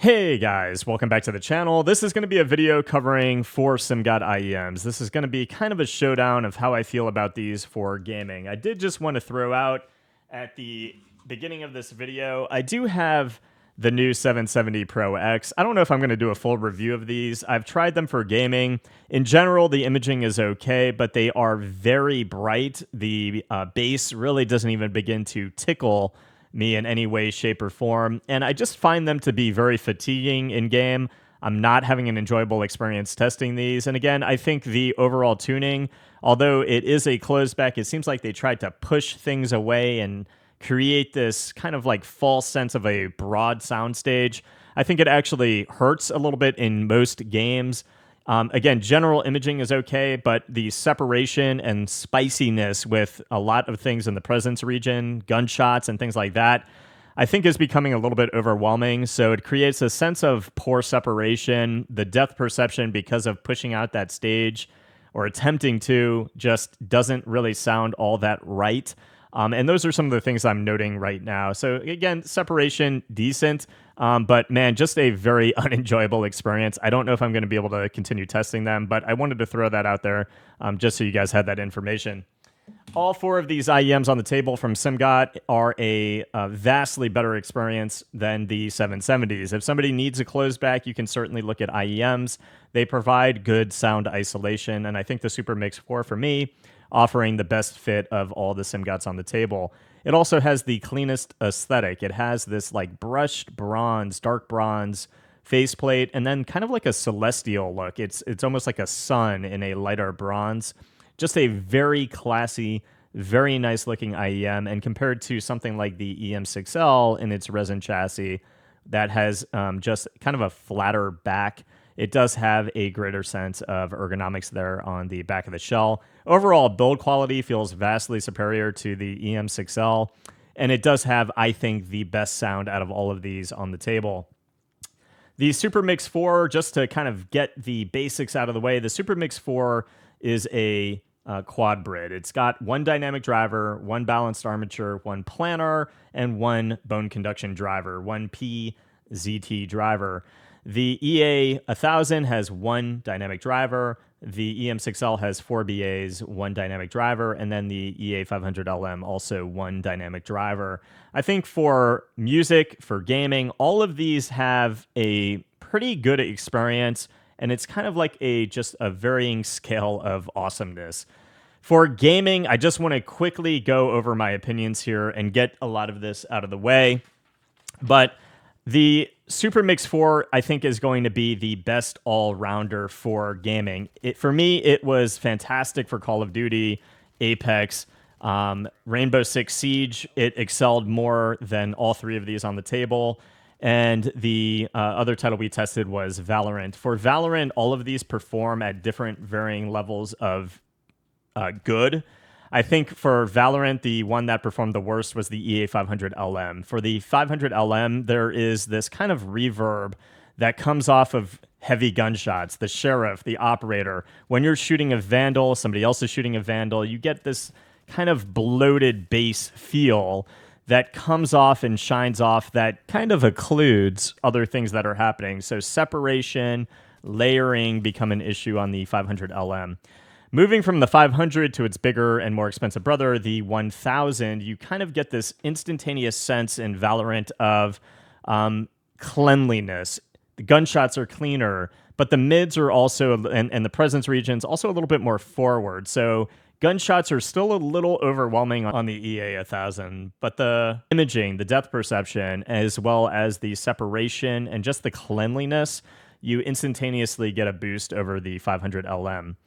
Hey guys, welcome back to the channel. This is going to be a video covering 4 Simgot IEMs. This is going to be kind of a showdown of how I feel about these for gaming. I did just want to throw out at the beginning of this video, I do have the new 770 Pro X. I don't know if I'm going to do a full review of these. I've tried them for gaming. In general, the imaging is okay, but they are very bright. The bass really doesn't even begin to tickle me in any way, shape, or form. And I just find them to be very fatiguing in game. I'm not having an enjoyable experience testing these. And again, I think the overall tuning, although it is a closed back, it seems like they tried to push things away and create this kind of like false sense of a broad soundstage. I think it actually hurts a little bit in most games. Again, general imaging is okay, but the separation and spiciness with a lot of things in the presence region, gunshots and things like that, I think is becoming a little bit overwhelming. So it creates a sense of poor separation. The depth perception, because of pushing out that stage or attempting to, just doesn't really sound all that right. And those are some of the things I'm noting right now. So again, separation, decent. But man, just a very unenjoyable experience. I don't know if I'm going to be able to continue testing them, but I wanted to throw that out there just so you guys had that information. All 4 of these IEMs on the table from Simgot are a vastly better experience than the 770s. If somebody needs a closed back, you can certainly look at IEMs. They provide good sound isolation, and I think the Supermix 4 for me offering the best fit of all the Simgots on the table. It also has the cleanest aesthetic. It has this like brushed bronze, dark bronze faceplate, and then kind of like a celestial look. It's almost like a sun in a lighter bronze. Just a very classy, very nice looking IEM, and compared to something like the EM6L in its resin chassis that has just kind of a flatter back, it does have a greater sense of ergonomics there on the back of the shell. Overall, build quality feels vastly superior to the EM6L, and it does have, I think, the best sound out of all of these on the table. The Supermix 4, just to kind of get the basics out of the way, the Supermix 4 is a quad brid. It's got 1 dynamic driver, 1 balanced armature, 1 planar, and 1 bone conduction driver, 1 PZT driver. The EA1000 has 1 dynamic driver, the EM6L has 4 BAs, 1 dynamic driver, and then the EA500LM also 1 dynamic driver. I think for music, for gaming, all of these have a pretty good experience, and it's kind of like just a varying scale of awesomeness. For gaming, I just want to quickly go over my opinions here and get a lot of this out of the way. But the Supermix 4, I think, is going to be the best all-rounder for gaming. For me, it was fantastic for Call of Duty, Apex, Rainbow Six Siege. It excelled more than all 3 of these on the table. And the other title we tested was Valorant. For Valorant, all of these perform at different varying levels of good. I think for Valorant, the one that performed the worst was the EA500LM. For the 500LM, there is this kind of reverb that comes off of heavy gunshots, the sheriff, the operator. When you're shooting a vandal, somebody else is shooting a vandal, you get this kind of bloated bass feel that comes off and shines off that kind of occludes other things that are happening. So separation, layering become an issue on the 500LM. Moving from the 500 to its bigger and more expensive brother, the 1000, you kind of get this instantaneous sense in Valorant of cleanliness. The gunshots are cleaner, but the mids are also, and the presence regions, also a little bit more forward. So gunshots are still a little overwhelming on the EA1000, but the imaging, the depth perception, as well as the separation and just the cleanliness, you instantaneously get a boost over the 500LM.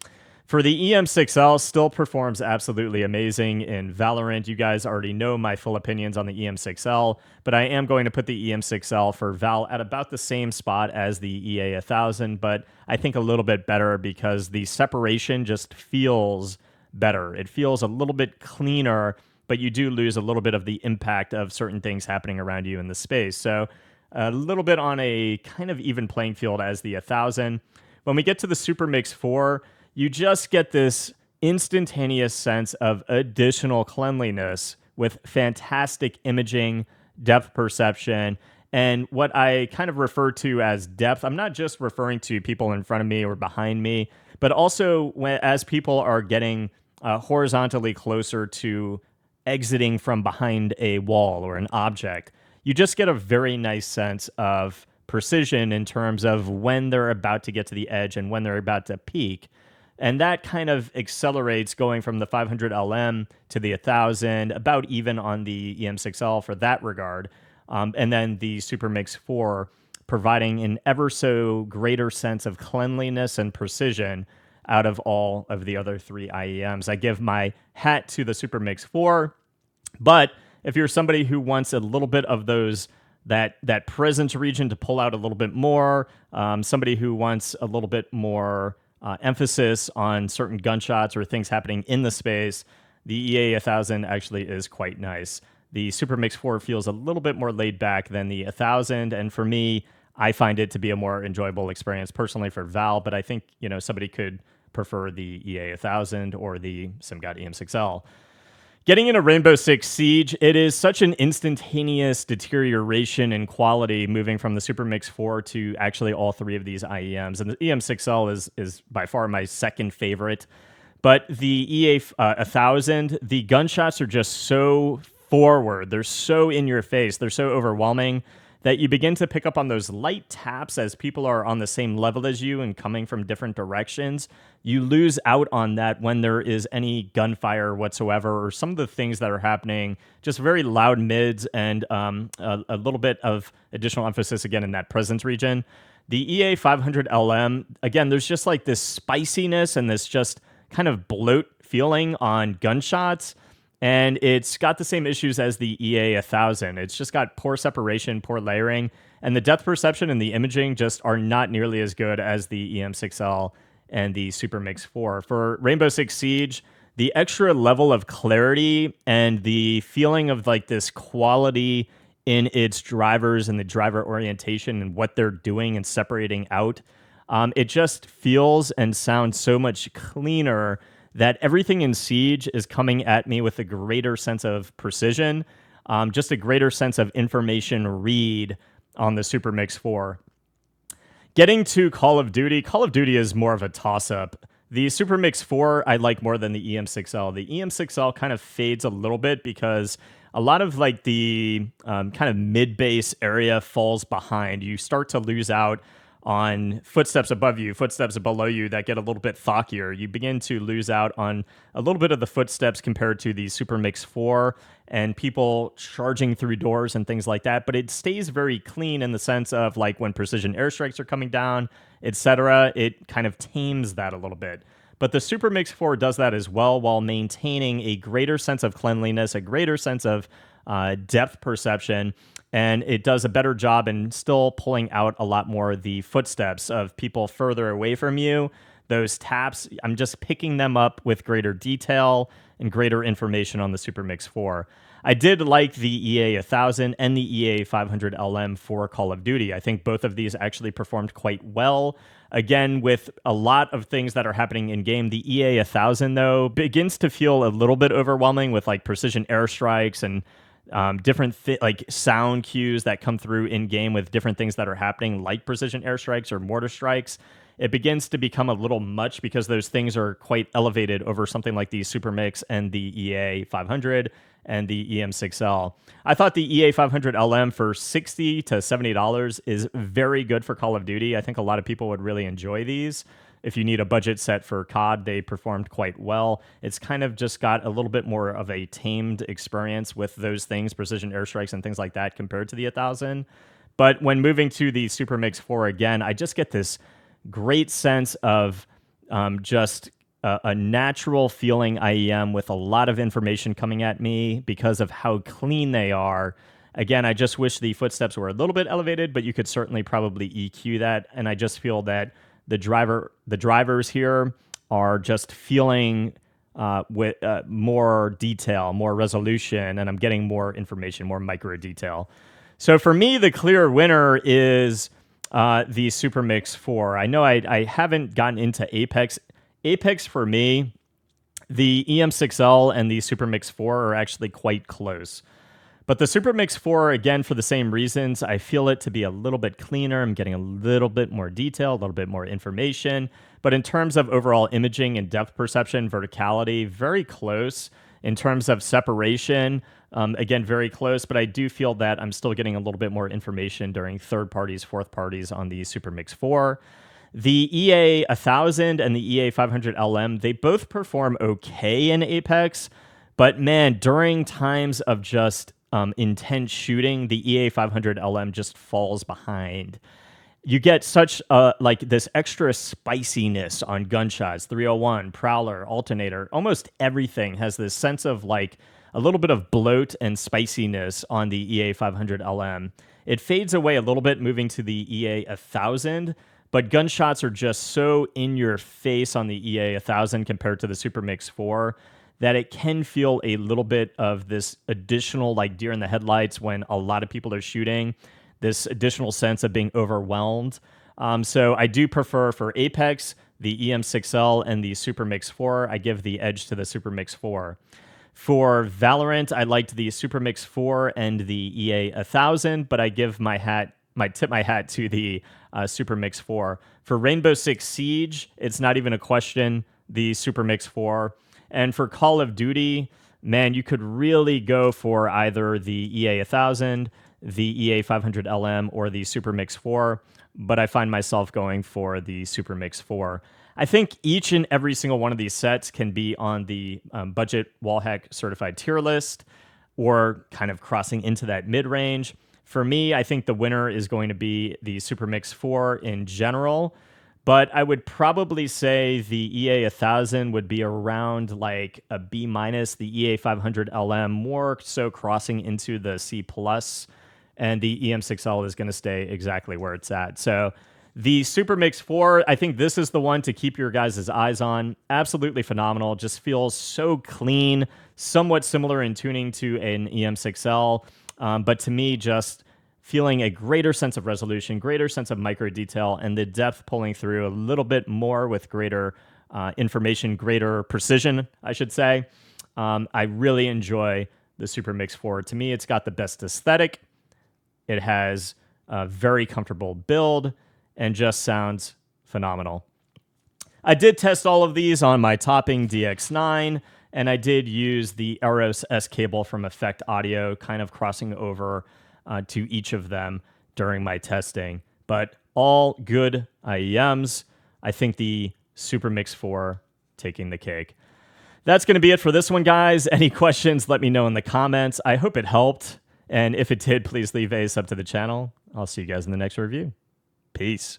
For the EM6L, still performs absolutely amazing in Valorant. You guys already know my full opinions on the EM6L, but I am going to put the EM6L for Val at about the same spot as the EA1000, but I think a little bit better because the separation just feels better. It feels a little bit cleaner, but you do lose a little bit of the impact of certain things happening around you in the space. So a little bit on a kind of even playing field as the 1000. When we get to the Supermix 4, you just get this instantaneous sense of additional cleanliness with fantastic imaging, depth perception, And what I kind of refer to as depth, I'm not just referring to people in front of me or behind me, but also as people are getting horizontally closer to exiting from behind a wall or an object, you just get a very nice sense of precision in terms of when they're about to get to the edge and when they're about to peak. And that kind of accelerates going from the 500LM to the 1000, about even on the EM6L for that regard. And then the Supermix 4 providing an ever so greater sense of cleanliness and precision out of all of the other three IEMs. I give my hat to the Supermix 4, but if you're somebody who wants a little bit of that presence region to pull out a little bit more, somebody who wants a little bit more emphasis on certain gunshots or things happening in the space, the EA1000 actually is quite nice. The Supermix 4 feels a little bit more laid back than the 1000, and for me, I find it to be a more enjoyable experience personally for Val, but I think, somebody could prefer the EA1000 or the Simgot EM6L. Getting into Rainbow Six Siege, it is such an instantaneous deterioration in quality moving from the Supermix 4 to actually all three of these IEMs. And the EM6L is by far my second favorite. But the EA1000, the gunshots are just so forward. They're so in your face. They're so overwhelming that you begin to pick up on those light taps as people are on the same level as you and coming from different directions. You lose out on that when there is any gunfire whatsoever, or some of the things that are happening, just very loud mids and a little bit of additional emphasis again in that presence region. The EA500LM, again, there's just like this spiciness and this just kind of bloat feeling on gunshots. And it's got the same issues as the EA1000. It's just got poor separation, poor layering, and the depth perception and the imaging just are not nearly as good as the EM6L and the Supermix 4. For Rainbow Six Siege, the extra level of clarity and the feeling of like this quality in its drivers and the driver orientation and what they're doing and separating out, it just feels and sounds so much cleaner that everything in Siege is coming at me with a greater sense of precision, just a greater sense of information read on the Supermix 4. Getting to Call of Duty is more of a toss-up. The Supermix 4 I like more than the EM6L. The EM6L kind of fades a little bit because a lot of like the kind of mid-bass area falls behind. You start to lose out on footsteps above you, footsteps below you that get a little bit thockier. You begin to lose out on a little bit of the footsteps compared to the Supermix 4 and people charging through doors and things like that. But it stays very clean in the sense of like when precision airstrikes are coming down, etc. It kind of tames that a little bit. But the Supermix 4 does that as well while maintaining a greater sense of cleanliness, a greater sense of depth perception, and it does a better job in still pulling out a lot more of the footsteps of people further away from you. Those taps, I'm just picking them up with greater detail and greater information on the Supermix 4. I did like the EA1000 and the EA500LM for Call of Duty. I think both of these actually performed quite well. Again, with a lot of things that are happening in game, the EA1000 though begins to feel a little bit overwhelming with like precision airstrikes and different like sound cues that come through in game with different things that are happening, like precision airstrikes or mortar strikes. It begins to become a little much because those things are quite elevated over something like the Supermix and the EA500 and the EM6L. I thought the EA500LM for $60 to $70 is very good for Call of Duty. I think a lot of people would really enjoy these. If you need a budget set for COD, they performed quite well. It's kind of just got a little bit more of a tamed experience with those things, precision airstrikes and things like that compared to the 1000. But when moving to the Supermix 4 again, I just get this great sense of just a natural feeling IEM with a lot of information coming at me because of how clean they are. Again, I just wish the footsteps were a little bit elevated, but you could certainly probably EQ that. And I just feel that the drivers here are just feeling with more detail, more resolution, and I'm getting more information, more micro detail. So for me, the clear winner is the Supermix 4. I know I haven't gotten into Apex. Apex for me, the EM6L and the Supermix 4 are actually quite close. But the Supermix 4, again, for the same reasons, I feel it to be a little bit cleaner. I'm getting a little bit more detail, a little bit more information. But in terms of overall imaging and depth perception, verticality, very close. In terms of separation, again, very close. But I do feel that I'm still getting a little bit more information during third parties, fourth parties on the Supermix 4. The EA1000 and the EA500LM, they both perform okay in Apex. But man, during times of just intense shooting, the EA500LM just falls behind. You get such like this extra spiciness on gunshots, 301, Prowler, Alternator, almost everything has this sense of like a little bit of bloat and spiciness on the EA500LM. It fades away a little bit moving to the EA1000, but gunshots are just so in your face on the EA1000 compared to the Supermix 4 that it can feel a little bit of this additional like deer in the headlights when a lot of people are shooting, this additional sense of being overwhelmed. So I do prefer for Apex, the EM6L and the Supermix 4. I give the edge to the Supermix 4. For Valorant, I liked the Supermix 4 and the EA1000, but I give tip my hat to the Supermix 4. For Rainbow Six Siege, it's not even a question, the Supermix 4. And for Call of Duty, man, you could really go for either the EA1000, the EA500LM, or the Supermix 4, but I find myself going for the Supermix 4. I think each and every single one of these sets can be on the budget Wallhack certified tier list or kind of crossing into that mid-range. For me, I think the winner is going to be the Supermix 4 in general, but I would probably say the EA1000 would be around like a B-, the EA500LM more so crossing into the C+, and the EM6L is going to stay exactly where it's at. So the Supermix 4, I think this is the one to keep your guys' eyes on. Absolutely phenomenal. Just feels so clean, somewhat similar in tuning to an EM6L, but to me, just feeling a greater sense of resolution, greater sense of micro detail, and the depth pulling through a little bit more with greater information, greater precision, I should say. I really enjoy the Supermix 4. To me, it's got the best aesthetic. It has a very comfortable build and just sounds phenomenal. I did test all of these on my Topping DX9, and I did use the Eros S cable from Effect Audio, kind of crossing over to each of them during my testing. But all good IEMs. I think the Supermix 4 taking the cake. That's going to be it for this one, guys. Any questions, let me know in the comments. I hope it helped. And if it did, please leave a sub to the channel. I'll see you guys in the next review. Peace.